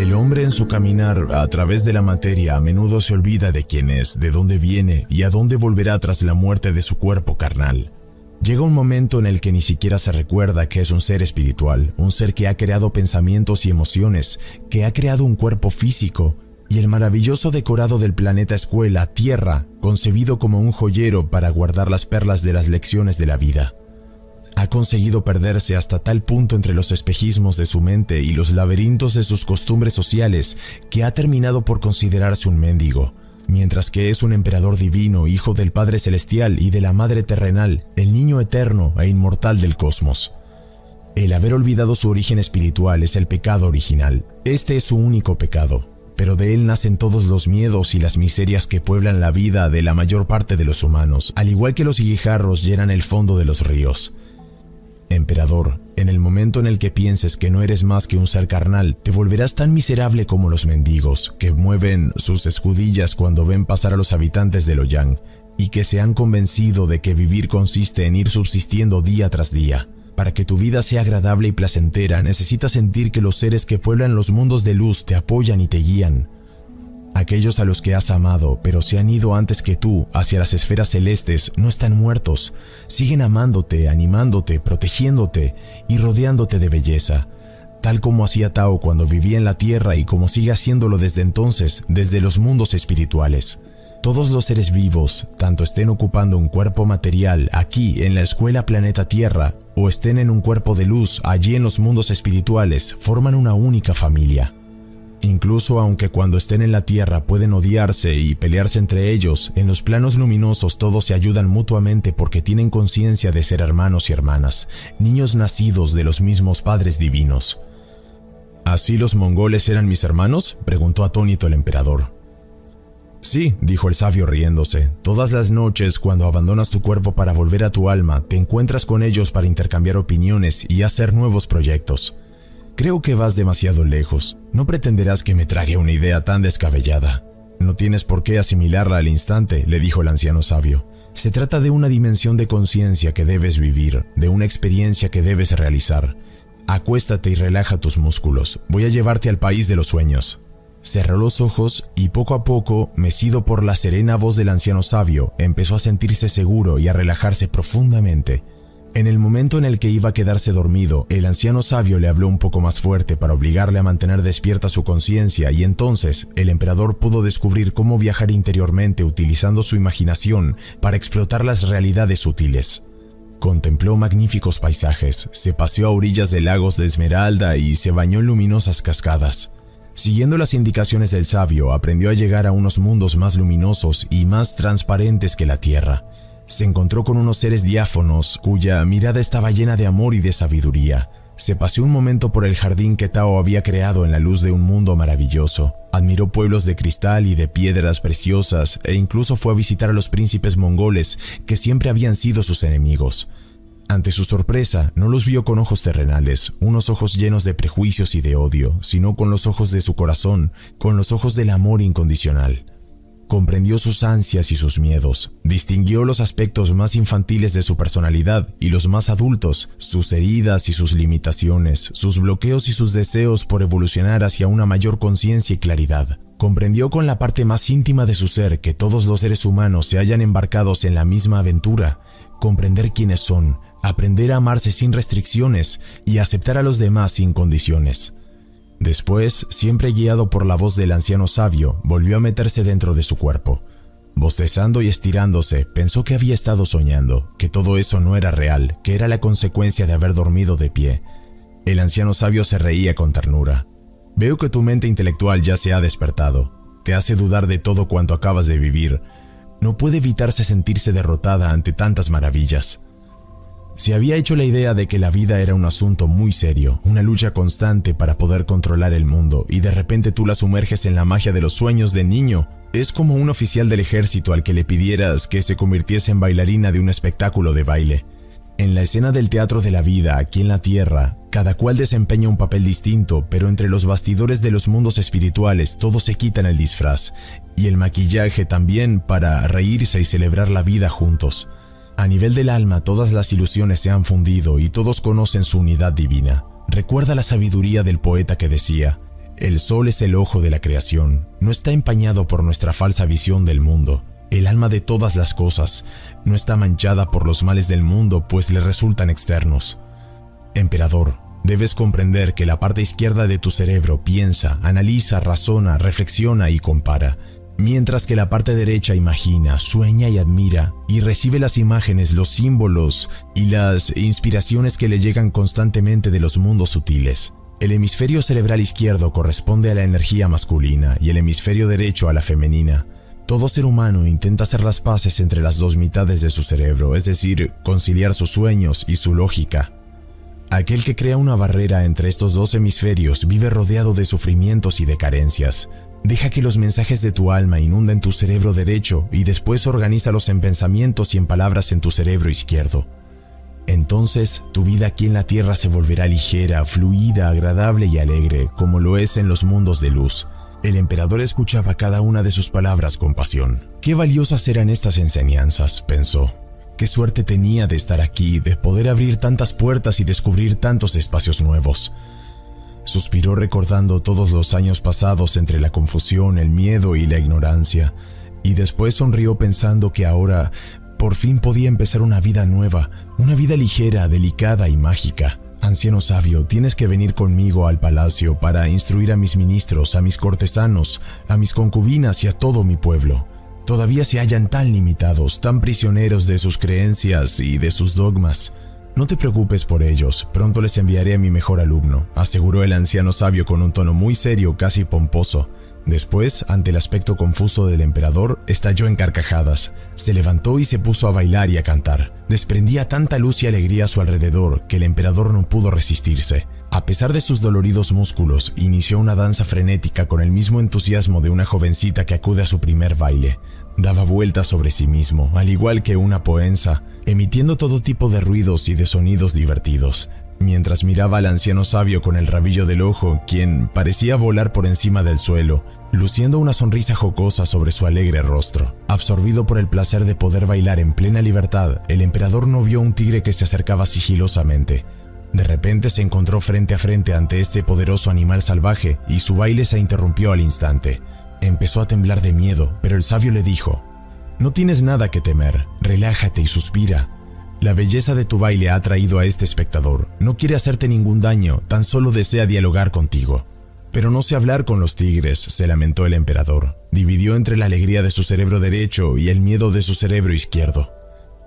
El hombre en su caminar a través de la materia a menudo se olvida de quién es, de dónde viene y a dónde volverá tras la muerte de su cuerpo carnal. Llega un momento en el que ni siquiera se recuerda que es un ser espiritual, un ser que ha creado pensamientos y emociones, que ha creado un cuerpo físico y el maravilloso decorado del planeta escuela, Tierra, concebido como un joyero para guardar las perlas de las lecciones de la vida. Ha conseguido perderse hasta tal punto entre los espejismos de su mente y los laberintos de sus costumbres sociales que ha terminado por considerarse un mendigo, mientras que es un emperador divino, hijo del Padre Celestial y de la Madre Terrenal, el niño eterno e inmortal del cosmos. El haber olvidado su origen espiritual es el pecado original. Este es su único pecado, pero de él nacen todos los miedos y las miserias que pueblan la vida de la mayor parte de los humanos, al igual que los guijarros llenan el fondo de los ríos. Emperador, en el momento en el que pienses que no eres más que un ser carnal, te volverás tan miserable como los mendigos, que mueven sus escudillas cuando ven pasar a los habitantes de Loyang, y que se han convencido de que vivir consiste en ir subsistiendo día tras día. Para que tu vida sea agradable y placentera, necesitas sentir que los seres que pueblan los mundos de luz te apoyan y te guían. Aquellos a los que has amado, pero se han ido antes que tú hacia las esferas celestes, no están muertos. Siguen amándote, animándote, protegiéndote y rodeándote de belleza, tal como hacía Tao cuando vivía en la Tierra y como sigue haciéndolo desde entonces, desde los mundos espirituales. Todos los seres vivos, tanto estén ocupando un cuerpo material aquí en la escuela planeta Tierra o estén en un cuerpo de luz allí en los mundos espirituales, forman una única familia. Incluso aunque cuando estén en la Tierra pueden odiarse y pelearse entre ellos, en los planos luminosos todos se ayudan mutuamente porque tienen conciencia de ser hermanos y hermanas, niños nacidos de los mismos padres divinos. ¿Así los mongoles eran mis hermanos?, preguntó atónito el emperador. Sí, dijo el sabio riéndose. Todas las noches, cuando abandonas tu cuerpo para volver a tu alma, te encuentras con ellos para intercambiar opiniones y hacer nuevos proyectos. Creo que vas demasiado lejos. No pretenderás que me trague una idea tan descabellada. No tienes por qué asimilarla al instante, le dijo el anciano sabio. Se trata de una dimensión de conciencia que debes vivir, de una experiencia que debes realizar. Acuéstate y relaja tus músculos. Voy a llevarte al país de los sueños. Cerró los ojos y poco a poco, mecido por la serena voz del anciano sabio, empezó a sentirse seguro y a relajarse profundamente. En el momento en el que iba a quedarse dormido, el anciano sabio le habló un poco más fuerte para obligarle a mantener despierta su conciencia y entonces el emperador pudo descubrir cómo viajar interiormente utilizando su imaginación para explotar las realidades sutiles. Contempló magníficos paisajes, se paseó a orillas de lagos de esmeralda y se bañó en luminosas cascadas. Siguiendo las indicaciones del sabio, aprendió a llegar a unos mundos más luminosos y más transparentes que la tierra. Se encontró con unos seres diáfanos cuya mirada estaba llena de amor y de sabiduría. Se paseó un momento por el jardín que Tao había creado en la luz de un mundo maravilloso. Admiró pueblos de cristal y de piedras preciosas e incluso fue a visitar a los príncipes mongoles que siempre habían sido sus enemigos. Ante su sorpresa, no los vio con ojos terrenales, unos ojos llenos de prejuicios y de odio, sino con los ojos de su corazón, con los ojos del amor incondicional. Comprendió sus ansias y sus miedos, distinguió los aspectos más infantiles de su personalidad y los más adultos, sus heridas y sus limitaciones, sus bloqueos y sus deseos por evolucionar hacia una mayor conciencia y claridad. Comprendió con la parte más íntima de su ser que todos los seres humanos se hallan embarcados en la misma aventura, comprender quiénes son, aprender a amarse sin restricciones y aceptar a los demás sin condiciones. Después, siempre guiado por la voz del anciano sabio, volvió a meterse dentro de su cuerpo. Bostezando y estirándose, pensó que había estado soñando, que todo eso no era real, que era la consecuencia de haber dormido de pie. El anciano sabio se reía con ternura. Veo que tu mente intelectual ya se ha despertado. Te hace dudar de todo cuanto acabas de vivir. No puede evitarse sentirse derrotada ante tantas maravillas. Se había hecho la idea de que la vida era un asunto muy serio, una lucha constante para poder controlar el mundo, y de repente tú la sumerges en la magia de los sueños de niño. Es como un oficial del ejército al que le pidieras que se convirtiese en bailarina de un espectáculo de baile. En la escena del teatro de la vida, aquí en la Tierra, cada cual desempeña un papel distinto, pero entre los bastidores de los mundos espirituales todos se quitan el disfraz, y el maquillaje también, para reírse y celebrar la vida juntos. A nivel del alma, todas las ilusiones se han fundido y todos conocen su unidad divina. Recuerda la sabiduría del poeta que decía: El sol es el ojo de la creación, no está empañado por nuestra falsa visión del mundo. El alma de todas las cosas no está manchada por los males del mundo, pues le resultan externos. Emperador, debes comprender que la parte izquierda de tu cerebro piensa, analiza, razona, reflexiona y compara, mientras que la parte derecha imagina, sueña y admira, y recibe las imágenes, los símbolos y las inspiraciones que le llegan constantemente de los mundos sutiles. El hemisferio cerebral izquierdo corresponde a la energía masculina y el hemisferio derecho a la femenina. Todo ser humano intenta hacer las paces entre las dos mitades de su cerebro, es decir, conciliar sus sueños y su lógica. Aquel que crea una barrera entre estos dos hemisferios vive rodeado de sufrimientos y de carencias. Deja que los mensajes de tu alma inunden tu cerebro derecho y después organízalos en pensamientos y en palabras en tu cerebro izquierdo. Entonces, tu vida aquí en la tierra se volverá ligera, fluida, agradable y alegre, como lo es en los mundos de luz. El emperador escuchaba cada una de sus palabras con pasión. Qué valiosas eran estas enseñanzas, pensó. Qué suerte tenía de estar aquí, de poder abrir tantas puertas y descubrir tantos espacios nuevos. Suspiró recordando todos los años pasados entre la confusión, el miedo y la ignorancia, y después sonrió pensando que ahora por fin podía empezar una vida nueva, una vida ligera, delicada y mágica. Anciano sabio, tienes que venir conmigo al palacio para instruir a mis ministros, a mis cortesanos, a mis concubinas y a todo mi pueblo. Todavía se hallan tan limitados, tan prisioneros de sus creencias y de sus dogmas. No te preocupes por ellos, pronto les enviaré a mi mejor alumno, aseguró el anciano sabio con un tono muy serio, casi pomposo. Después, ante el aspecto confuso del emperador, estalló en carcajadas. Se levantó y se puso a bailar y a cantar. Desprendía tanta luz y alegría a su alrededor que el emperador no pudo resistirse. A pesar de sus doloridos músculos, inició una danza frenética con el mismo entusiasmo de una jovencita que acude a su primer baile. Daba vueltas sobre sí mismo, al igual que una poenza, emitiendo todo tipo de ruidos y de sonidos divertidos, mientras miraba al anciano sabio con el rabillo del ojo, quien parecía volar por encima del suelo, luciendo una sonrisa jocosa sobre su alegre rostro. Absorbido por el placer de poder bailar en plena libertad, el emperador no vio un tigre que se acercaba sigilosamente. De repente se encontró frente a frente ante este poderoso animal salvaje y su baile se interrumpió al instante. Empezó a temblar de miedo, pero el sabio le dijo: «No tienes nada que temer, relájate y suspira. La belleza de tu baile ha atraído a este espectador. No quiere hacerte ningún daño, tan solo desea dialogar contigo». «Pero no sé hablar con los tigres», se lamentó el emperador. Dividió entre la alegría de su cerebro derecho y el miedo de su cerebro izquierdo.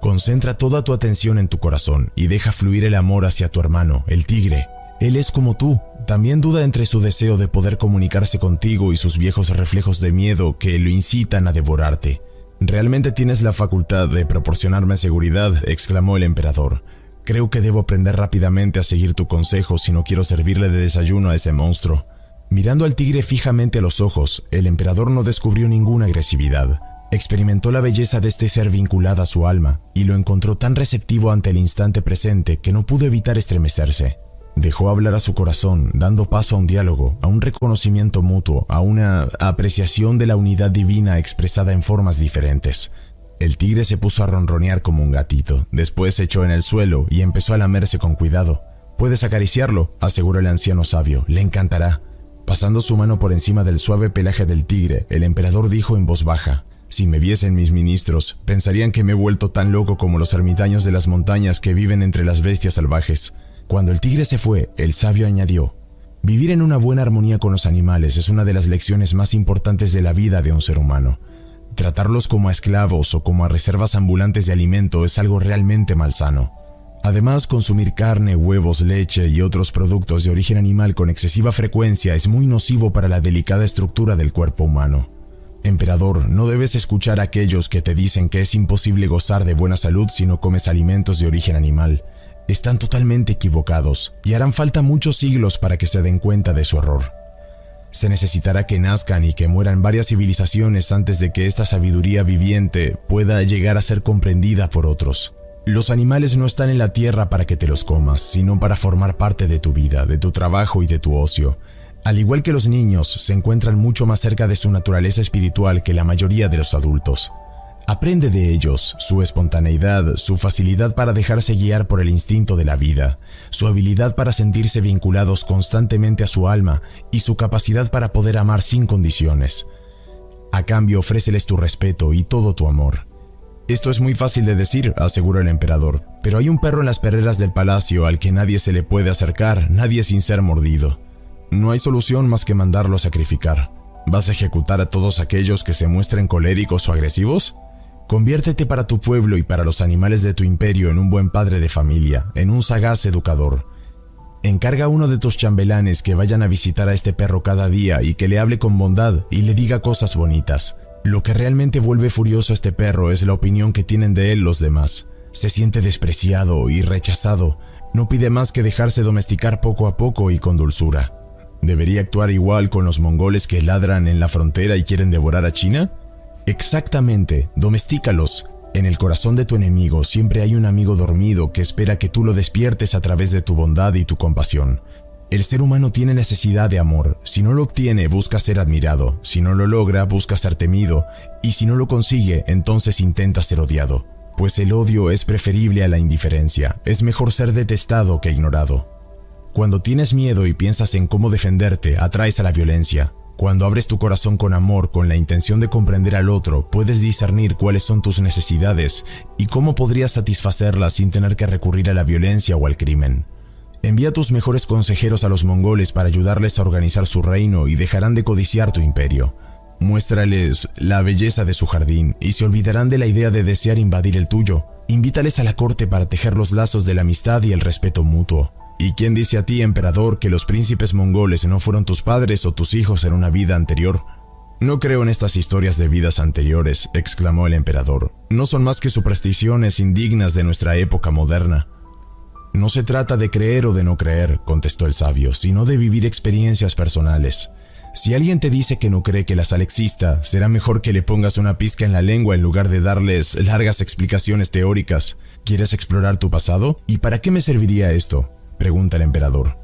«Concentra toda tu atención en tu corazón y deja fluir el amor hacia tu hermano, el tigre. Él es como tú. También duda entre su deseo de poder comunicarse contigo y sus viejos reflejos de miedo que lo incitan a devorarte. «Realmente tienes la facultad de proporcionarme seguridad», exclamó el emperador. «Creo que debo aprender rápidamente a seguir tu consejo si no quiero servirle de desayuno a ese monstruo». Mirando al tigre fijamente a los ojos, el emperador no descubrió ninguna agresividad. Experimentó la belleza de este ser vinculada a su alma y lo encontró tan receptivo ante el instante presente que no pudo evitar estremecerse. Dejó hablar a su corazón, dando paso a un diálogo, a un reconocimiento mutuo, a una apreciación de la unidad divina expresada en formas diferentes. El tigre se puso a ronronear como un gatito, después se echó en el suelo y empezó a lamerse con cuidado. «Puedes acariciarlo», aseguró el anciano sabio, «le encantará». Pasando su mano por encima del suave pelaje del tigre, el emperador dijo en voz baja: «Si me viesen mis ministros, pensarían que me he vuelto tan loco como los ermitaños de las montañas que viven entre las bestias salvajes». Cuando el tigre se fue, el sabio añadió: «Vivir en una buena armonía con los animales es una de las lecciones más importantes de la vida de un ser humano. Tratarlos como a esclavos o como a reservas ambulantes de alimento es algo realmente malsano. Además, consumir carne, huevos, leche y otros productos de origen animal con excesiva frecuencia es muy nocivo para la delicada estructura del cuerpo humano. Emperador, no debes escuchar a aquellos que te dicen que es imposible gozar de buena salud si no comes alimentos de origen animal. Están totalmente equivocados y harán falta muchos siglos para que se den cuenta de su error. Se necesitará que nazcan y que mueran varias civilizaciones antes de que esta sabiduría viviente pueda llegar a ser comprendida por otros. Los animales no están en la tierra para que te los comas, sino para formar parte de tu vida, de tu trabajo y de tu ocio. Al igual que los niños, se encuentran mucho más cerca de su naturaleza espiritual que la mayoría de los adultos. Aprende de ellos, su espontaneidad, su facilidad para dejarse guiar por el instinto de la vida, su habilidad para sentirse vinculados constantemente a su alma y su capacidad para poder amar sin condiciones. A cambio, ofréceles tu respeto y todo tu amor. Esto es muy fácil de decir, aseguró el emperador, pero hay un perro en las perreras del palacio al que nadie se le puede acercar, nadie sin ser mordido. No hay solución más que mandarlo a sacrificar. ¿Vas a ejecutar a todos aquellos que se muestren coléricos o agresivos? Conviértete para tu pueblo y para los animales de tu imperio en un buen padre de familia, en un sagaz educador. Encarga a uno de tus chambelanes que vayan a visitar a este perro cada día y que le hable con bondad y le diga cosas bonitas. Lo que realmente vuelve furioso a este perro es la opinión que tienen de él los demás. Se siente despreciado y rechazado. No pide más que dejarse domesticar poco a poco y con dulzura. ¿Debería actuar igual con los mongoles que ladran en la frontera y quieren devorar a China? Exactamente, domestícalos. En el corazón de tu enemigo siempre hay un amigo dormido que espera que tú lo despiertes a través de tu bondad y tu compasión. El ser humano tiene necesidad de amor. Si no lo obtiene, busca ser admirado. Si no lo logra, busca ser temido. Y si no lo consigue, entonces intenta ser odiado. Pues el odio es preferible a la indiferencia. Es mejor ser detestado que ignorado. Cuando tienes miedo y piensas en cómo defenderte, atraes a la violencia. Cuando abres tu corazón con amor, con la intención de comprender al otro, puedes discernir cuáles son tus necesidades y cómo podrías satisfacerlas sin tener que recurrir a la violencia o al crimen. Envía tus mejores consejeros a los mongoles para ayudarles a organizar su reino y dejarán de codiciar tu imperio. Muéstrales la belleza de su jardín y se olvidarán de la idea de desear invadir el tuyo. Invítales a la corte para tejer los lazos de la amistad y el respeto mutuo. ¿Y quién dice a ti, emperador, que los príncipes mongoles no fueron tus padres o tus hijos en una vida anterior? No creo en estas historias de vidas anteriores, exclamó el emperador. No son más que supersticiones indignas de nuestra época moderna. No se trata de creer o de no creer, contestó el sabio, sino de vivir experiencias personales. Si alguien te dice que no cree que la sal exista, será mejor que le pongas una pizca en la lengua en lugar de darles largas explicaciones teóricas. ¿Quieres explorar tu pasado? ¿Y para qué me serviría esto?, pregunta el emperador.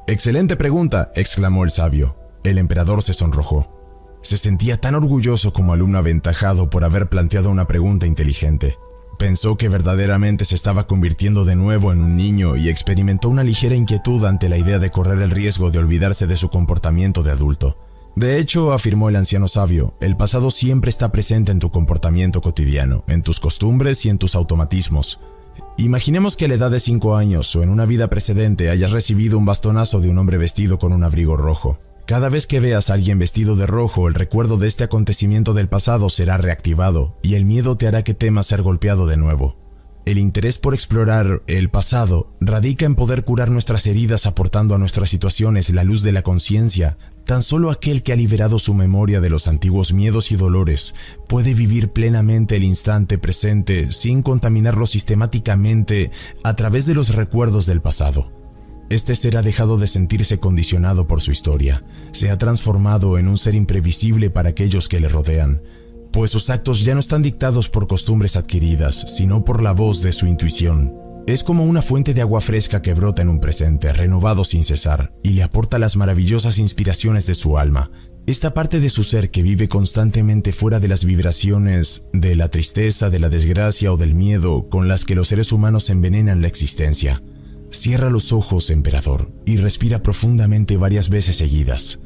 «Excelente pregunta», exclamó el sabio. El emperador se sonrojó. Se sentía tan orgulloso como alumno aventajado por haber planteado una pregunta inteligente. Pensó que verdaderamente se estaba convirtiendo de nuevo en un niño y experimentó una ligera inquietud ante la idea de correr el riesgo de olvidarse de su comportamiento de adulto. De hecho, afirmó el anciano sabio, el pasado siempre está presente en tu comportamiento cotidiano, en tus costumbres y en tus automatismos. Imaginemos que a la edad de 5 años o en una vida precedente hayas recibido un bastonazo de un hombre vestido con un abrigo rojo. Cada vez que veas a alguien vestido de rojo, el recuerdo de este acontecimiento del pasado será reactivado y el miedo te hará que temas ser golpeado de nuevo. El interés por explorar el pasado radica en poder curar nuestras heridas aportando a nuestras situaciones la luz de la conciencia. Tan solo aquel que ha liberado su memoria de los antiguos miedos y dolores puede vivir plenamente el instante presente sin contaminarlo sistemáticamente a través de los recuerdos del pasado. Este ser ha dejado de sentirse condicionado por su historia. Se ha transformado en un ser imprevisible para aquellos que le rodean, pues sus actos ya no están dictados por costumbres adquiridas, sino por la voz de su intuición. Es como una fuente de agua fresca que brota en un presente, renovado sin cesar, y le aporta las maravillosas inspiraciones de su alma. Esta parte de su ser que vive constantemente fuera de las vibraciones de la tristeza, de la desgracia o del miedo con las que los seres humanos envenenan la existencia. Cierra los ojos, emperador, y respira profundamente varias veces seguidas.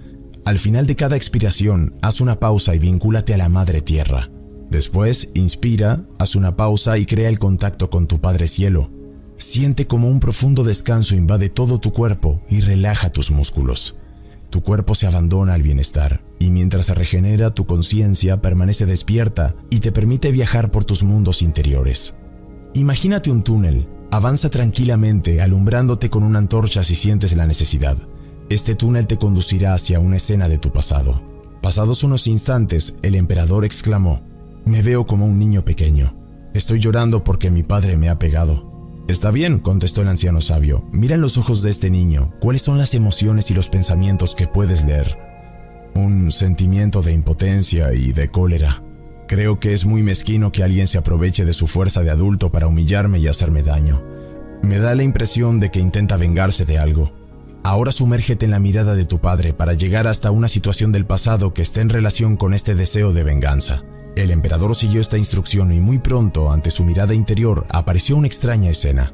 Al final de cada expiración, haz una pausa y vincúlate a la Madre Tierra. Después, inspira, haz una pausa y crea el contacto con tu Padre Cielo. Siente como un profundo descanso invade todo tu cuerpo y relaja tus músculos. Tu cuerpo se abandona al bienestar, y mientras se regenera, tu conciencia permanece despierta y te permite viajar por tus mundos interiores. Imagínate un túnel. Avanza tranquilamente, alumbrándote con una antorcha si sientes la necesidad. Este túnel te conducirá hacia una escena de tu pasado. Pasados unos instantes, el emperador exclamó: «Me veo como un niño pequeño. Estoy llorando porque mi padre me ha pegado». «Está bien», contestó el anciano sabio. «Mira en los ojos de este niño. ¿Cuáles son las emociones y los pensamientos que puedes leer?» «Un sentimiento de impotencia y de cólera. Creo que es muy mezquino que alguien se aproveche de su fuerza de adulto para humillarme y hacerme daño. Me da la impresión de que intenta vengarse de algo. Ahora sumérgete en la mirada de tu padre para llegar hasta una situación del pasado que esté en relación con este deseo de venganza. El emperador siguió esta instrucción y muy pronto, ante su mirada interior, apareció una extraña escena.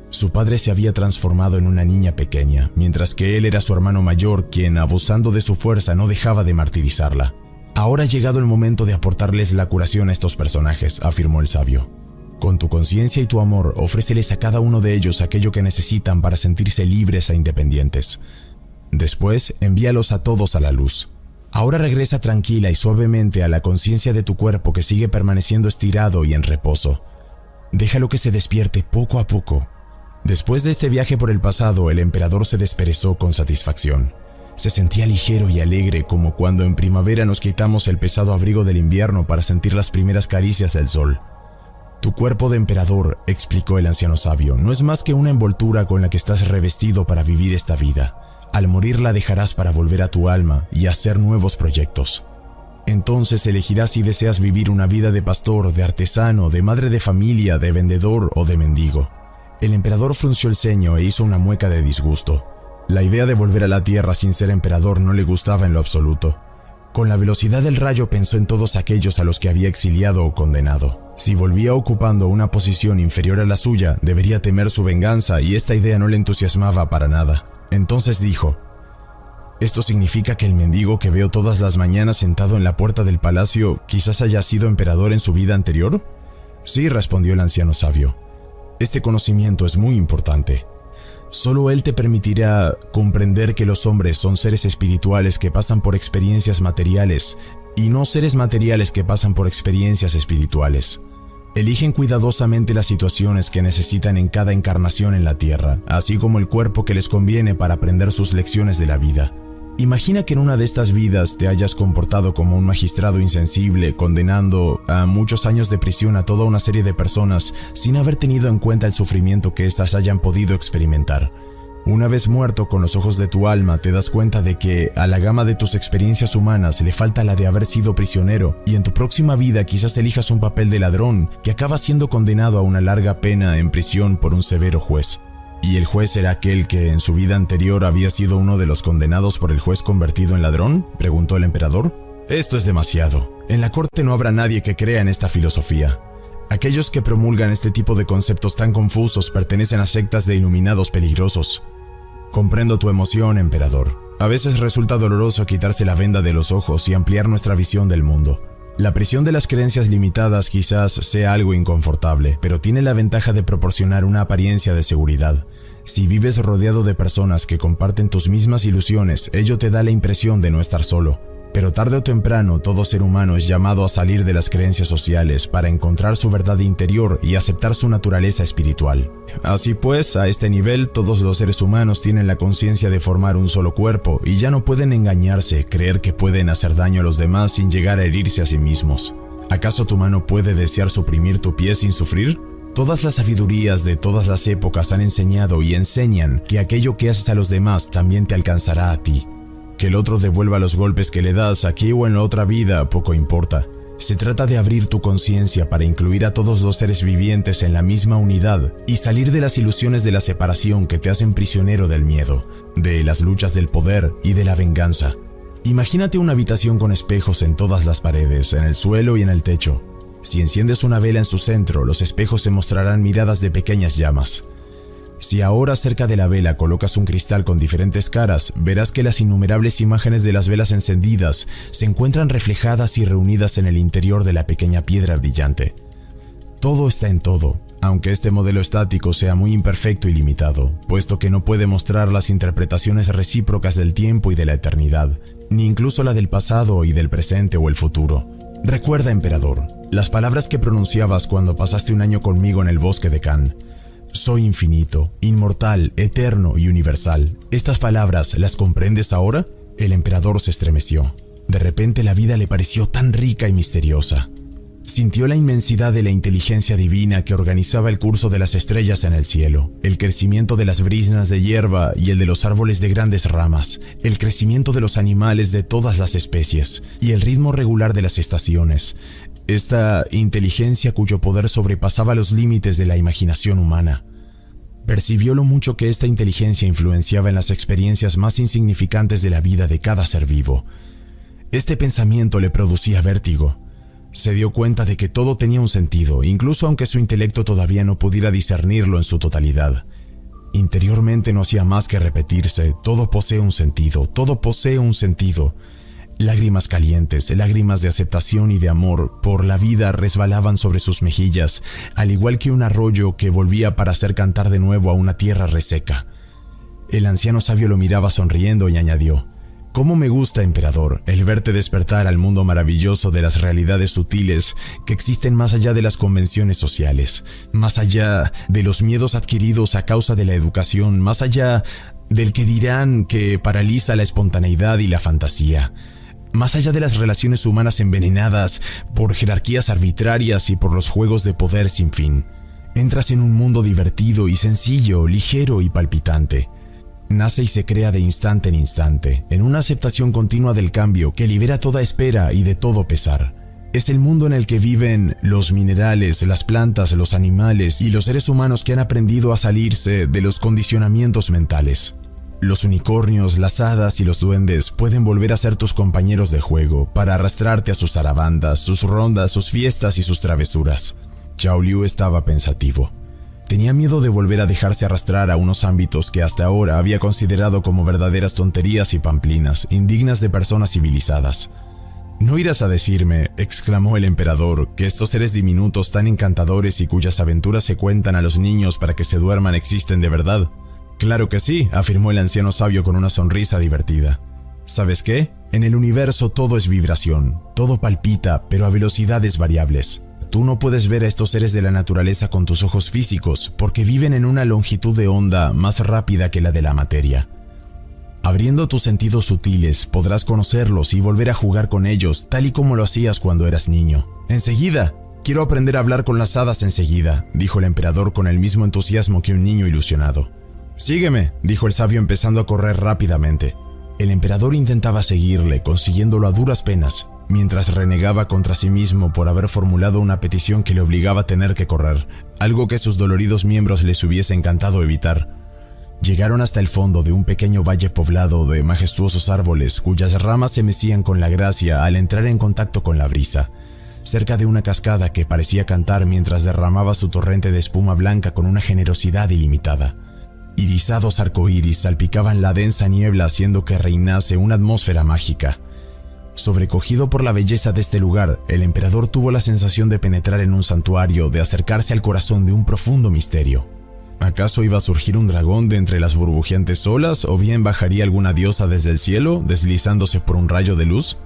Su padre se había transformado en una niña pequeña, mientras que él era su hermano mayor, quien, abusando de su fuerza, no dejaba de martirizarla. Ahora ha llegado el momento de aportarles la curación a estos personajes, afirmó el sabio. Con tu conciencia y tu amor, ofréceles a cada uno de ellos aquello que necesitan para sentirse libres e independientes. Después, envíalos a todos a la luz. Ahora regresa tranquila y suavemente a la conciencia de tu cuerpo que sigue permaneciendo estirado y en reposo. Déjalo que se despierte poco a poco. Después de este viaje por el pasado, el emperador se desperezó con satisfacción. Se sentía ligero y alegre, como cuando en primavera nos quitamos el pesado abrigo del invierno para sentir las primeras caricias del sol. Tu cuerpo de emperador, explicó el anciano sabio, no es más que una envoltura con la que estás revestido para vivir esta vida. Al morir la dejarás para volver a tu alma y hacer nuevos proyectos. Entonces elegirás si deseas vivir una vida de pastor, de artesano, de madre de familia, de vendedor o de mendigo. El emperador frunció el ceño e hizo una mueca de disgusto. La idea de volver a la tierra sin ser emperador no le gustaba en lo absoluto. Con la velocidad del rayo pensó en todos aquellos a los que había exiliado o condenado. Si volvía ocupando una posición inferior a la suya, debería temer su venganza y esta idea no le entusiasmaba para nada. Entonces dijo: ¿esto significa que el mendigo que veo todas las mañanas sentado en la puerta del palacio quizás haya sido emperador en su vida anterior? Sí, respondió el anciano sabio. Este conocimiento es muy importante. Solo él te permitirá comprender que los hombres son seres espirituales que pasan por experiencias materiales y no seres materiales que pasan por experiencias espirituales. Eligen cuidadosamente las situaciones que necesitan en cada encarnación en la tierra, así como el cuerpo que les conviene para aprender sus lecciones de la vida. Imagina que en una de estas vidas te hayas comportado como un magistrado insensible, condenando a muchos años de prisión a toda una serie de personas sin haber tenido en cuenta el sufrimiento que éstas hayan podido experimentar. Una vez muerto con los ojos de tu alma, te das cuenta de que a la gama de tus experiencias humanas le falta la de haber sido prisionero, y en tu próxima vida quizás elijas un papel de ladrón que acaba siendo condenado a una larga pena en prisión por un severo juez. ¿Y el juez era aquel que en su vida anterior había sido uno de los condenados por el juez convertido en ladrón?, preguntó el emperador. Esto es demasiado. En la corte no habrá nadie que crea en esta filosofía. Aquellos que promulgan este tipo de conceptos tan confusos pertenecen a sectas de iluminados peligrosos. Comprendo tu emoción, emperador. A veces resulta doloroso quitarse la venda de los ojos y ampliar nuestra visión del mundo. La prisión de las creencias limitadas quizás sea algo inconfortable, pero tiene la ventaja de proporcionar una apariencia de seguridad. Si vives rodeado de personas que comparten tus mismas ilusiones, ello te da la impresión de no estar solo. Pero tarde o temprano, todo ser humano es llamado a salir de las creencias sociales para encontrar su verdad interior y aceptar su naturaleza espiritual. Así pues, a este nivel, todos los seres humanos tienen la conciencia de formar un solo cuerpo y ya no pueden engañarse, creer que pueden hacer daño a los demás sin llegar a herirse a sí mismos. ¿Acaso tu mano puede desear suprimir tu pie sin sufrir? Todas las sabidurías de todas las épocas han enseñado y enseñan que aquello que haces a los demás también te alcanzará a ti. Que el otro devuelva los golpes que le das aquí o en la otra vida poco importa. Se trata de abrir tu conciencia para incluir a todos los seres vivientes en la misma unidad y salir de las ilusiones de la separación que te hacen prisionero del miedo, de las luchas del poder y de la venganza. Imagínate una habitación con espejos en todas las paredes, en el suelo y en el techo. Si enciendes una vela en su centro, los espejos se mostrarán miradas de pequeñas llamas. Si ahora cerca de la vela colocas un cristal con diferentes caras, verás que las innumerables imágenes de las velas encendidas se encuentran reflejadas y reunidas en el interior de la pequeña piedra brillante. Todo está en todo, aunque este modelo estático sea muy imperfecto y limitado, puesto que no puede mostrar las interpretaciones recíprocas del tiempo y de la eternidad, ni incluso la del pasado y del presente o el futuro. Recuerda, emperador, las palabras que pronunciabas cuando pasaste un año conmigo en el bosque de Can. Soy infinito, inmortal, eterno y universal. ¿Estas palabras las comprendes ahora? El emperador se estremeció. De repente la vida le pareció tan rica y misteriosa. Sintió la inmensidad de la inteligencia divina que organizaba el curso de las estrellas en el cielo, el crecimiento de las briznas de hierba y el de los árboles de grandes ramas, el crecimiento de los animales de todas las especies y el ritmo regular de las estaciones. Esta inteligencia cuyo poder sobrepasaba los límites de la imaginación humana. Percibió lo mucho que esta inteligencia influenciaba en las experiencias más insignificantes de la vida de cada ser vivo. Este pensamiento le producía vértigo. Se dio cuenta de que todo tenía un sentido, incluso aunque su intelecto todavía no pudiera discernirlo en su totalidad. Interiormente no hacía más que repetirse: todo posee un sentido, todo posee un sentido. Lágrimas calientes, lágrimas de aceptación y de amor por la vida resbalaban sobre sus mejillas, al igual que un arroyo que volvía para hacer cantar de nuevo a una tierra reseca. El anciano sabio lo miraba sonriendo y añadió: «¿Cómo me gusta, emperador, el verte despertar al mundo maravilloso de las realidades sutiles que existen más allá de las convenciones sociales, más allá de los miedos adquiridos a causa de la educación, más allá del que dirán que paraliza la espontaneidad y la fantasía, más allá de las relaciones humanas envenenadas por jerarquías arbitrarias y por los juegos de poder sin fin. Entras en un mundo divertido y sencillo, ligero y palpitante. Nace y se crea de instante en instante, en una aceptación continua del cambio que libera toda espera y de todo pesar. Es el mundo en el que viven los minerales, las plantas, los animales y los seres humanos que han aprendido a salirse de los condicionamientos mentales. Los unicornios, las hadas y los duendes pueden volver a ser tus compañeros de juego para arrastrarte a sus zarabandas, sus rondas, sus fiestas y sus travesuras». Zhao Liu estaba pensativo. Tenía miedo de volver a dejarse arrastrar a unos ámbitos que hasta ahora había considerado como verdaderas tonterías y pamplinas, indignas de personas civilizadas. «¿No irás a decirme», exclamó el emperador, «que estos seres diminutos tan encantadores y cuyas aventuras se cuentan a los niños para que se duerman existen de verdad?» «Claro que sí», afirmó el anciano sabio con una sonrisa divertida. «¿Sabes qué? En el universo todo es vibración, todo palpita, pero a velocidades variables. Tú no puedes ver a estos seres de la naturaleza con tus ojos físicos porque viven en una longitud de onda más rápida que la de la materia. Abriendo tus sentidos sutiles podrás conocerlos y volver a jugar con ellos tal y como lo hacías cuando eras niño. Enseguida, quiero aprender a hablar con las hadas enseguida», dijo el emperador con el mismo entusiasmo que un niño ilusionado. «Sígueme», dijo el sabio empezando a correr rápidamente. El emperador intentaba seguirle, consiguiéndolo a duras penas, mientras renegaba contra sí mismo por haber formulado una petición que le obligaba a tener que correr, algo que sus doloridos miembros les hubiese encantado evitar. Llegaron hasta el fondo de un pequeño valle poblado de majestuosos árboles cuyas ramas se mecían con la gracia al entrar en contacto con la brisa, cerca de una cascada que parecía cantar mientras derramaba su torrente de espuma blanca con una generosidad ilimitada. Irisados arcoíris salpicaban la densa niebla haciendo que reinase una atmósfera mágica. Sobrecogido por la belleza de este lugar, el emperador tuvo la sensación de penetrar en un santuario, de acercarse al corazón de un profundo misterio. ¿Acaso iba a surgir un dragón de entre las burbujeantes olas, o bien bajaría alguna diosa desde el cielo, deslizándose por un rayo de luz?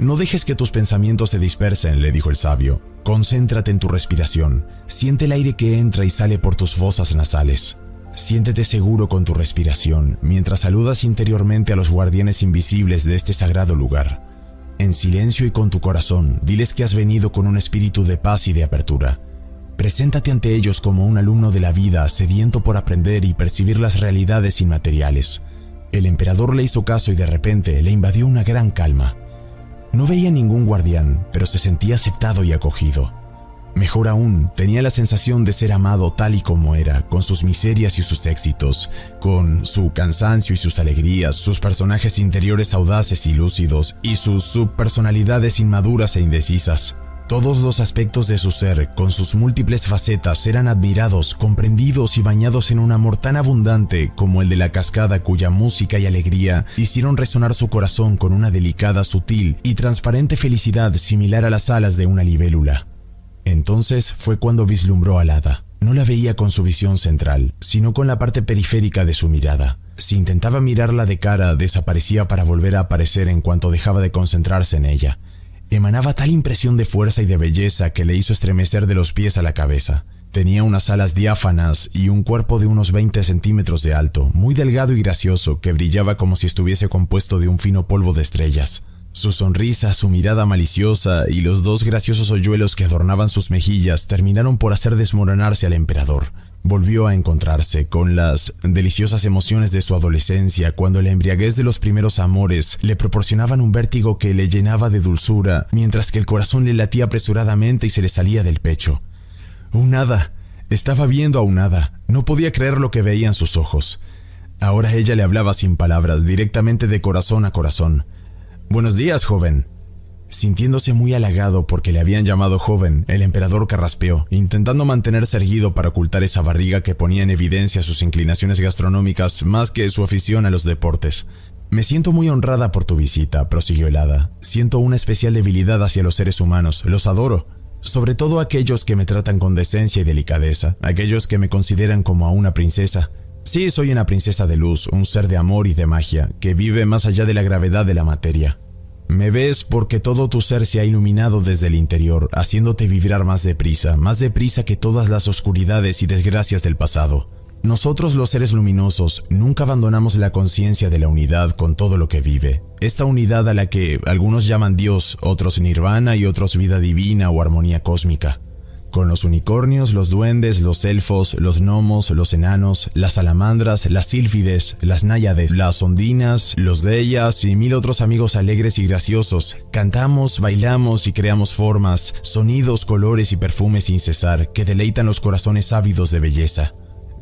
«No dejes que tus pensamientos se dispersen», le dijo el sabio. «Concéntrate en tu respiración. Siente el aire que entra y sale por tus fosas nasales. Siéntete seguro con tu respiración, mientras saludas interiormente a los guardianes invisibles de este sagrado lugar. En silencio y con tu corazón, diles que has venido con un espíritu de paz y de apertura. Preséntate ante ellos como un alumno de la vida, sediento por aprender y percibir las realidades inmateriales». El emperador le hizo caso y de repente le invadió una gran calma. No veía ningún guardián, pero se sentía aceptado y acogido. Mejor aún, tenía la sensación de ser amado tal y como era, con sus miserias y sus éxitos, con su cansancio y sus alegrías, sus personajes interiores audaces y lúcidos, y sus subpersonalidades inmaduras e indecisas. Todos los aspectos de su ser, con sus múltiples facetas, eran admirados, comprendidos y bañados en un amor tan abundante como el de la cascada cuya música y alegría hicieron resonar su corazón con una delicada, sutil y transparente felicidad similar a las alas de una libélula. Entonces fue cuando vislumbró al hada. No la veía con su visión central, sino con la parte periférica de su mirada. Si intentaba mirarla de cara, desaparecía para volver a aparecer en cuanto dejaba de concentrarse en ella. Emanaba tal impresión de fuerza y de belleza que le hizo estremecer de los pies a la cabeza. Tenía unas alas diáfanas y un cuerpo de unos 20 centímetros de alto, muy delgado y gracioso, que brillaba como si estuviese compuesto de un fino polvo de estrellas. Su sonrisa, su mirada maliciosa y los dos graciosos hoyuelos que adornaban sus mejillas terminaron por hacer desmoronarse al emperador. Volvió a encontrarse con las deliciosas emociones de su adolescencia cuando la embriaguez de los primeros amores le proporcionaban un vértigo que le llenaba de dulzura, mientras que el corazón le latía apresuradamente y se le salía del pecho. Un hada. Estaba viendo a un hada. No podía creer lo que veía en sus ojos. Ahora ella le hablaba sin palabras, directamente de corazón a corazón. «Buenos días, joven». Sintiéndose muy halagado porque le habían llamado joven, el emperador carraspeó, intentando mantenerse erguido para ocultar esa barriga que ponía en evidencia sus inclinaciones gastronómicas más que su afición a los deportes. «Me siento muy honrada por tu visita», prosiguió el hada. «Siento una especial debilidad hacia los seres humanos, los adoro. Sobre todo aquellos que me tratan con decencia y delicadeza, aquellos que me consideran como a una princesa. Sí, soy una princesa de luz, un ser de amor y de magia, que vive más allá de la gravedad de la materia. Me ves porque todo tu ser se ha iluminado desde el interior, haciéndote vibrar más deprisa que todas las oscuridades y desgracias del pasado. Nosotros los seres luminosos nunca abandonamos la conciencia de la unidad con todo lo que vive. Esta unidad a la que algunos llaman Dios, otros nirvana y otros vida divina o armonía cósmica. Con los unicornios, los duendes, los elfos, los gnomos, los enanos, las salamandras, las sílfides, las náyades, las ondinas, los deyas y mil otros amigos alegres y graciosos, cantamos, bailamos y creamos formas, sonidos, colores y perfumes sin cesar que deleitan los corazones ávidos de belleza.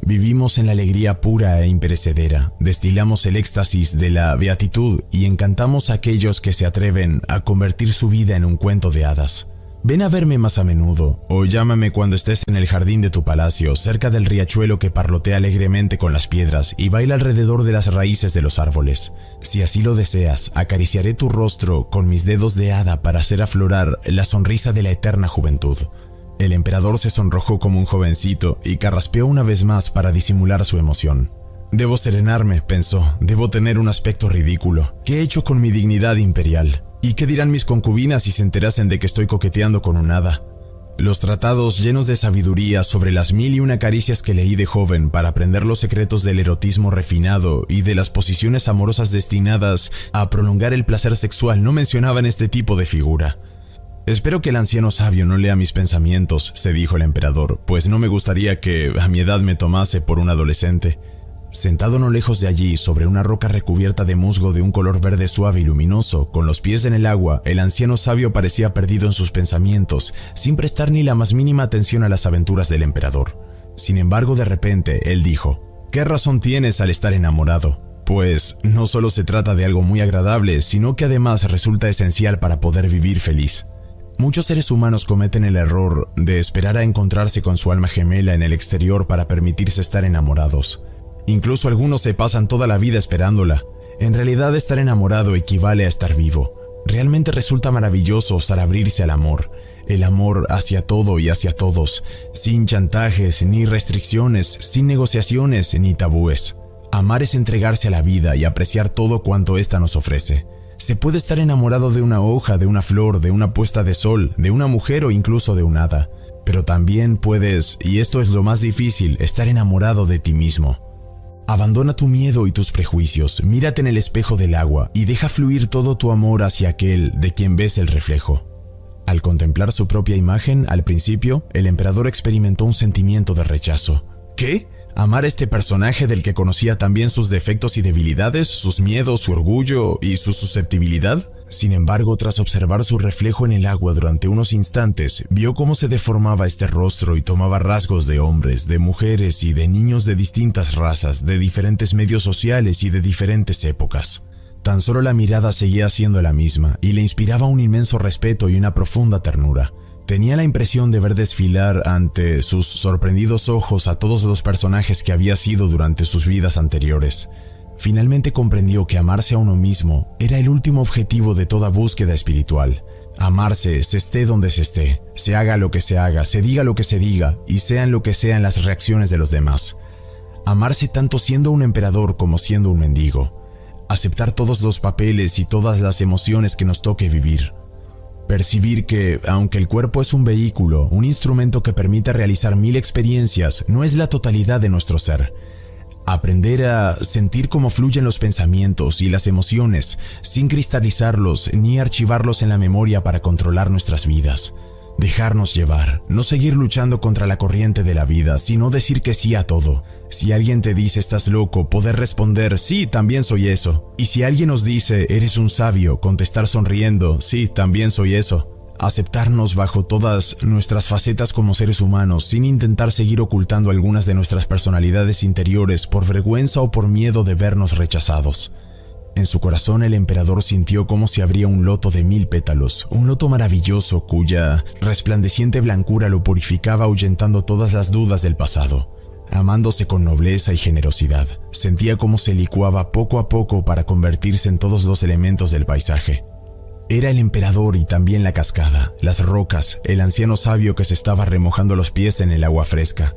Vivimos en la alegría pura e imperecedera, destilamos el éxtasis de la beatitud y encantamos a aquellos que se atreven a convertir su vida en un cuento de hadas. Ven a verme más a menudo, o llámame cuando estés en el jardín de tu palacio, cerca del riachuelo que parlotea alegremente con las piedras y baila alrededor de las raíces de los árboles. Si así lo deseas, acariciaré tu rostro con mis dedos de hada para hacer aflorar la sonrisa de la eterna juventud». El emperador se sonrojó como un jovencito y carraspeó una vez más para disimular su emoción. «Debo serenarme», pensó, «debo tener un aspecto ridículo. ¿Qué he hecho con mi dignidad imperial? ¿Y qué dirán mis concubinas si se enterasen de que estoy coqueteando con un hada?» Los tratados llenos de sabiduría sobre las 1001 caricias que leí de joven para aprender los secretos del erotismo refinado y de las posiciones amorosas destinadas a prolongar el placer sexual no mencionaban este tipo de figura. «Espero que el anciano sabio no lea mis pensamientos», se dijo el emperador, «pues no me gustaría que a mi edad me tomase por un adolescente». Sentado no lejos de allí, sobre una roca recubierta de musgo de un color verde suave y luminoso, con los pies en el agua, el anciano sabio parecía perdido en sus pensamientos, sin prestar ni la más mínima atención a las aventuras del emperador. Sin embargo, de repente, él dijo: «¿Qué razón tienes al estar enamorado? Pues no solo se trata de algo muy agradable, sino que además resulta esencial para poder vivir feliz». Muchos seres humanos cometen el error de esperar a encontrarse con su alma gemela en el exterior para permitirse estar enamorados. Incluso algunos se pasan toda la vida esperándola. En realidad, estar enamorado equivale a estar vivo. Realmente resulta maravilloso osar abrirse al amor. El amor hacia todo y hacia todos, sin chantajes ni restricciones, sin negociaciones ni tabúes. Amar es entregarse a la vida y apreciar todo cuanto ésta nos ofrece. Se puede estar enamorado de una hoja, de una flor, de una puesta de sol, de una mujer o incluso de un hada. Pero también puedes, y esto es lo más difícil, estar enamorado de ti mismo. Abandona tu miedo y tus prejuicios, mírate en el espejo del agua y deja fluir todo tu amor hacia aquel de quien ves el reflejo. Al contemplar su propia imagen, al principio, el emperador experimentó un sentimiento de rechazo. ¿Qué? ¿Amar a este personaje del que conocía también sus defectos y debilidades, sus miedos, su orgullo y su susceptibilidad? Sin embargo, tras observar su reflejo en el agua durante unos instantes, vio cómo se deformaba este rostro y tomaba rasgos de hombres, de mujeres y de niños de distintas razas, de diferentes medios sociales y de diferentes épocas. Tan solo la mirada seguía siendo la misma y le inspiraba un inmenso respeto y una profunda ternura. Tenía la impresión de ver desfilar ante sus sorprendidos ojos a todos los personajes que había sido durante sus vidas anteriores. Finalmente comprendió que amarse a uno mismo era el último objetivo de toda búsqueda espiritual. Amarse, se esté donde se esté, se haga lo que se haga, se diga lo que se diga y sean lo que sean las reacciones de los demás. Amarse tanto siendo un emperador como siendo un mendigo. Aceptar todos los papeles y todas las emociones que nos toque vivir. Percibir que, aunque el cuerpo es un vehículo, un instrumento que permite realizar 1000 experiencias, no es la totalidad de nuestro ser. Aprender a sentir cómo fluyen los pensamientos y las emociones, sin cristalizarlos ni archivarlos en la memoria para controlar nuestras vidas. Dejarnos llevar, no seguir luchando contra la corriente de la vida, sino decir que sí a todo. Si alguien te dice estás loco, poder responder sí, también soy eso. Y si alguien nos dice eres un sabio, contestar sonriendo sí, también soy eso. Aceptarnos bajo todas nuestras facetas como seres humanos, sin intentar seguir ocultando algunas de nuestras personalidades interiores por vergüenza o por miedo de vernos rechazados. En su corazón el emperador sintió como se abría un loto de 1000 pétalos, un loto maravilloso cuya resplandeciente blancura lo purificaba ahuyentando todas las dudas del pasado. Amándose con nobleza y generosidad, sentía cómo se licuaba poco a poco para convertirse en todos los elementos del paisaje. Era el emperador y también la cascada, las rocas, el anciano sabio que se estaba remojando los pies en el agua fresca.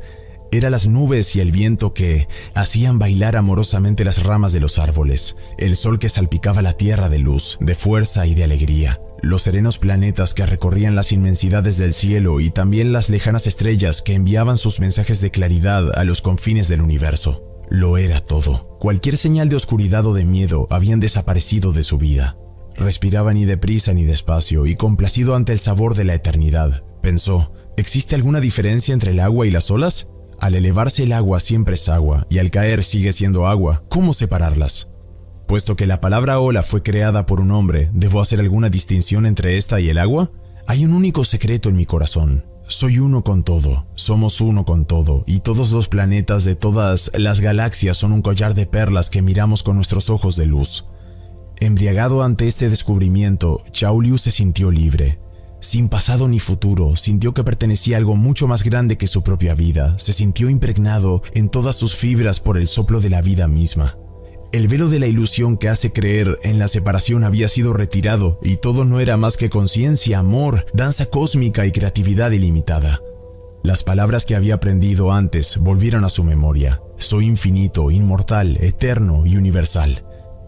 Era las nubes y el viento que hacían bailar amorosamente las ramas de los árboles, el sol que salpicaba la tierra de luz, de fuerza y de alegría, los serenos planetas que recorrían las inmensidades del cielo y también las lejanas estrellas que enviaban sus mensajes de claridad a los confines del universo. Lo era todo. Cualquier señal de oscuridad o de miedo habían desaparecido de su vida. Respiraba ni deprisa ni despacio y complacido ante el sabor de la eternidad, pensó, ¿existe alguna diferencia entre el agua y las olas? Al elevarse el agua siempre es agua y al caer sigue siendo agua. ¿Cómo separarlas? Puesto que la palabra ola fue creada por un hombre, ¿debo hacer alguna distinción entre esta y el agua? Hay un único secreto en mi corazón. Soy uno con todo, somos uno con todo, y todos los planetas de todas las galaxias son un collar de perlas que miramos con nuestros ojos de luz. Embriagado ante este descubrimiento, Chao Liu se sintió libre. Sin pasado ni futuro, sintió que pertenecía a algo mucho más grande que su propia vida, se sintió impregnado en todas sus fibras por el soplo de la vida misma. El velo de la ilusión que hace creer en la separación había sido retirado y todo no era más que conciencia, amor, danza cósmica y creatividad ilimitada. Las palabras que había aprendido antes volvieron a su memoria. Soy infinito, inmortal, eterno y universal.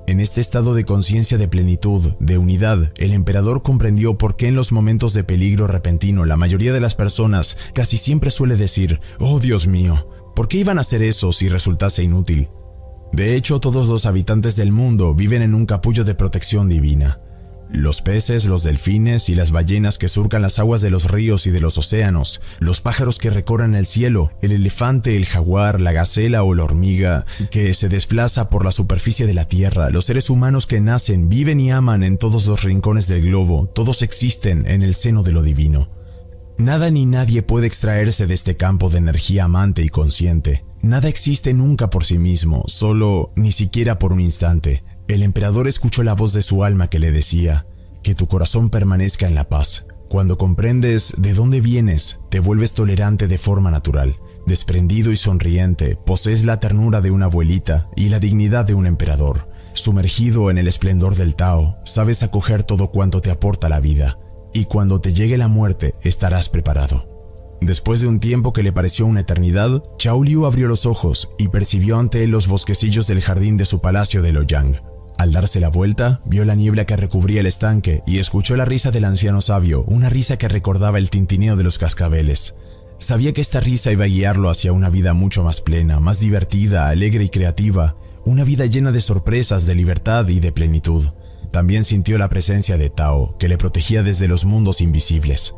En este estado de conciencia de plenitud, de unidad, el emperador comprendió por qué en los momentos de peligro repentino la mayoría de las personas casi siempre suele decir, «Oh Dios mío, ¿por qué iban a hacer eso si resultase inútil?». De hecho, todos los habitantes del mundo viven en un capullo de protección divina. Los peces, los delfines y las ballenas que surcan las aguas de los ríos y de los océanos, los pájaros que recorren el cielo, el elefante, el jaguar, la gacela o la hormiga que se desplaza por la superficie de la tierra, los seres humanos que nacen, viven y aman en todos los rincones del globo, todos existen en el seno de lo divino. Nada ni nadie puede extraerse de este campo de energía amante y consciente. Nada existe nunca por sí mismo, solo ni siquiera por un instante. El emperador escuchó la voz de su alma que le decía, que tu corazón permanezca en la paz. Cuando comprendes de dónde vienes, te vuelves tolerante de forma natural. Desprendido y sonriente, posees la ternura de una abuelita y la dignidad de un emperador. Sumergido en el esplendor del Tao, sabes acoger todo cuanto te aporta la vida. Y cuando te llegue la muerte, estarás preparado. Después de un tiempo que le pareció una eternidad, Chao Liu abrió los ojos y percibió ante él los bosquecillos del jardín de su palacio de Luoyang. Al darse la vuelta, vio la niebla que recubría el estanque y escuchó la risa del anciano sabio, una risa que recordaba el tintineo de los cascabeles. Sabía que esta risa iba a guiarlo hacia una vida mucho más plena, más divertida, alegre y creativa, una vida llena de sorpresas, de libertad y de plenitud. También sintió la presencia de Tao, que le protegía desde los mundos invisibles.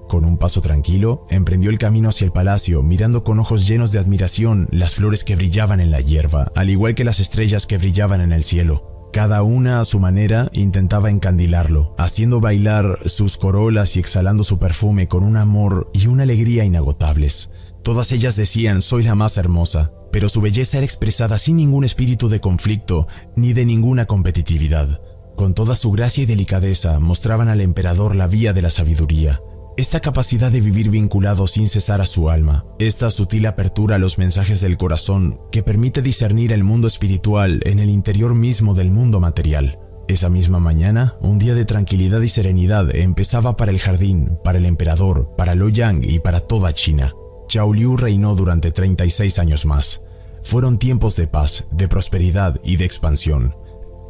Con un paso tranquilo, emprendió el camino hacia el palacio, mirando con ojos llenos de admiración las flores que brillaban en la hierba, al igual que las estrellas que brillaban en el cielo. Cada una a su manera intentaba encandilarlo, haciendo bailar sus corolas y exhalando su perfume con un amor y una alegría inagotables. Todas ellas decían, soy la más hermosa, pero su belleza era expresada sin ningún espíritu de conflicto ni de ninguna competitividad. Con toda su gracia y delicadeza mostraban al emperador la vía de la sabiduría. Esta capacidad de vivir vinculado sin cesar a su alma, esta sutil apertura a los mensajes del corazón que permite discernir el mundo espiritual en el interior mismo del mundo material. Esa misma mañana, un día de tranquilidad y serenidad empezaba para el jardín, para el emperador, para Luoyang y para toda China. Chao Liu reinó durante 36 años más. Fueron tiempos de paz, de prosperidad y de expansión.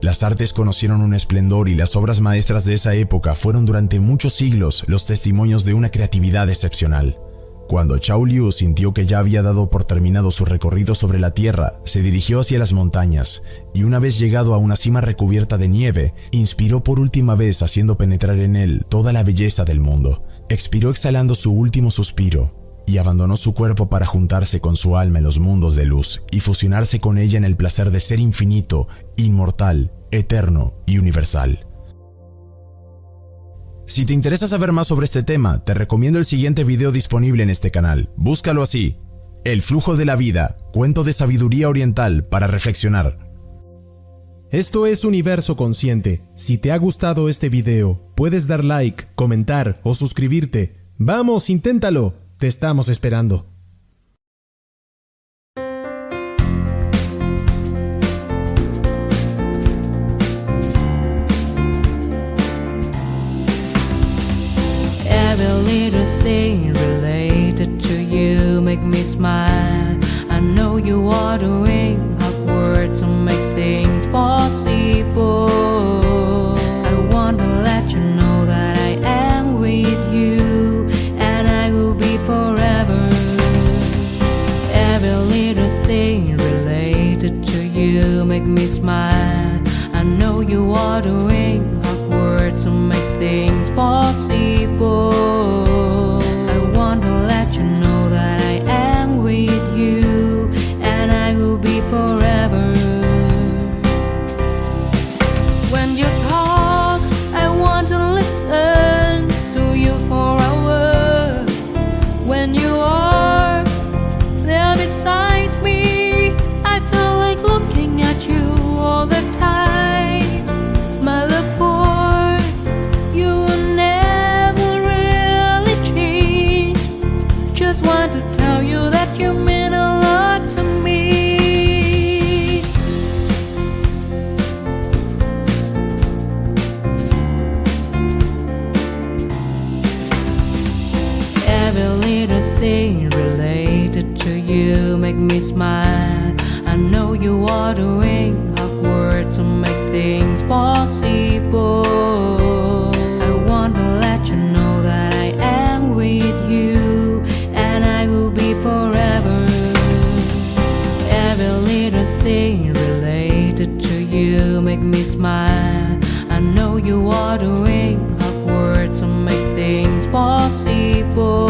Las artes conocieron un esplendor y las obras maestras de esa época fueron durante muchos siglos los testimonios de una creatividad excepcional. Cuando Chao Liu sintió que ya había dado por terminado su recorrido sobre la tierra, se dirigió hacia las montañas y una vez llegado a una cima recubierta de nieve, inspiró por última vez haciendo penetrar en él toda la belleza del mundo. Expiró exhalando su último suspiro y abandonó su cuerpo para juntarse con su alma en los mundos de luz y fusionarse con ella en el placer de ser infinito, inmortal, eterno y universal. Si te interesa saber más sobre este tema, te recomiendo el siguiente video disponible en este canal. Búscalo así: El flujo de la vida, cuento de sabiduría oriental para reflexionar. Esto es Universo Consciente. Si te ha gustado este video, puedes dar like, comentar o suscribirte. ¡Vamos, inténtalo! Te estamos esperando. Every little thing related to you make me smile. I know you are doing hard work to make things possible. I want to let you know that I am with you and I will be forever. Every little thing related to you make me smile. I know you are doing hard work to make things possible. I want to let you know that I am with you and I will be forever. When you talk, I want to listen to you for hours. When you are there beside me, I feel like looking at you all the time. My love for you will never really change. Just want to tell you that you mean a lot to me. Every little thing related to you make me smile. I know you are doing hard work to make things possible. I want to let you know that I am with you and I will be forever. Every little thing related to you make me smile. I know you are doing hard work to make things possible.